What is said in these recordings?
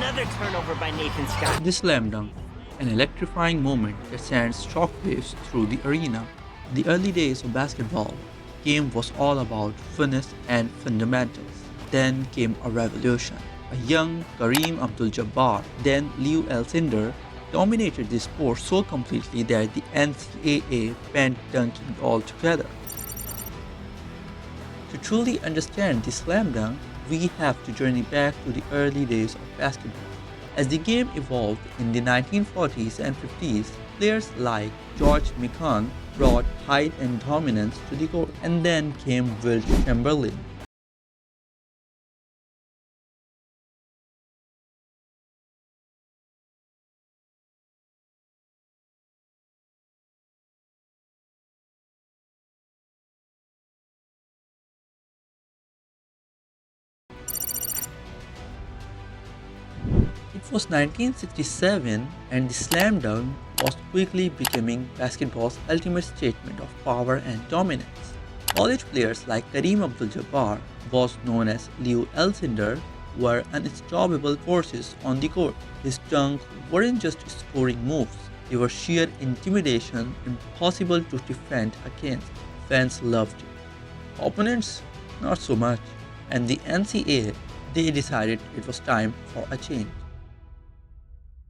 another turnover by Nathan Scott. The slam dunk, an electrifying moment that sends shockwaves through the arena. In the early days of basketball, the game was all about finesse and fundamentals. Then came a revolution. A young Kareem Abdul-Jabbar, then Leo Alcindor, dominated the sport so completely that the NCAA banned dunking altogether. To truly understand the slam dunk, we have to journey back to the early days of basketball. As the game evolved in the 1940s and 50s, players like George Mikan brought height and dominance to the court, and then came Wilt Chamberlain. It was 1967 and the slam dunk was quickly becoming basketball's ultimate statement of power and dominance. College players like Kareem Abdul-Jabbar, was known as Leo Alcindor, were unstoppable forces on the court. His dunks weren't just scoring moves, they were sheer intimidation, impossible to defend against. Fans loved it. Opponents, not so much. And the NCAA, they decided it was time for a change.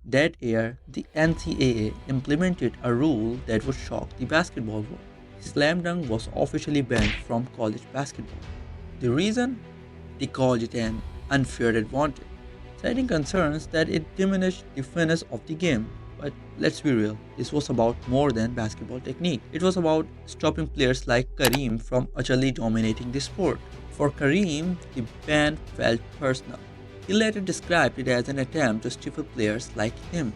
That year, the NCAA implemented a rule that would shock the basketball world. Slam dunk was officially banned from college basketball. The reason? They called it an unfair advantage, citing concerns that it diminished the fairness of the game. But let's be real, this was about more than basketball technique. It was about stopping players like Kareem from utterly dominating the sport. For Kareem, the ban felt personal. He later described it as an attempt to stifle players like him.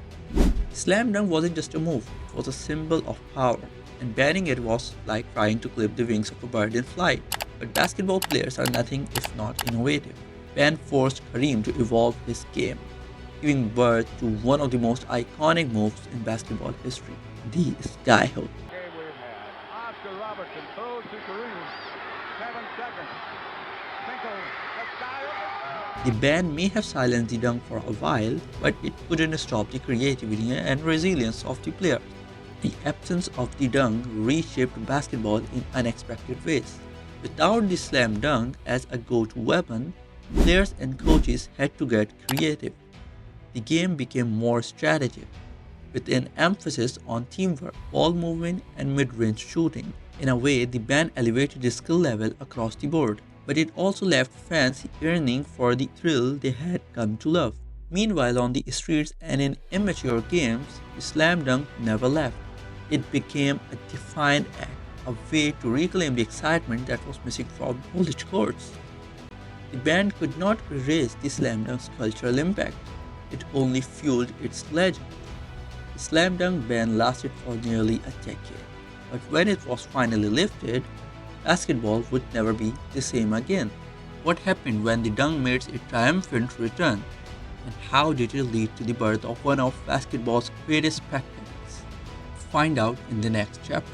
Slam dunk wasn't just a move, it was a symbol of power, and banning it was like trying to clip the wings of a bird in flight. But basketball players are nothing if not innovative. Ban forced Kareem to evolve his game, giving birth to one of the most iconic moves in basketball history, the skyhook. Oscar Robertson throws to Kareem. 7 seconds. Tinkles. The skyhook. The ban may have silenced the dunk for a while, but it couldn't stop the creativity and resilience of the players. The absence of the dunk reshaped basketball in unexpected ways. Without the slam dunk as a go-to weapon, players and coaches had to get creative. The game became more strategic, with an emphasis on teamwork, ball movement, and mid-range shooting. In a way, the ban elevated the skill level across the board, but it also left fans yearning for the thrill they had come to love. Meanwhile, on the streets and in immature games, the slam dunk never left. It became a defiant act, a way to reclaim the excitement that was missing from college courts. The ban could not erase the slam dunk's cultural impact. It only fueled its legend. The slam dunk ban lasted for nearly a decade, but when it was finally lifted, basketball would never be the same again. What happened when the dunk made its triumphant return? And how did it lead to the birth of one of basketball's greatest spectacles? Find out in the next chapter.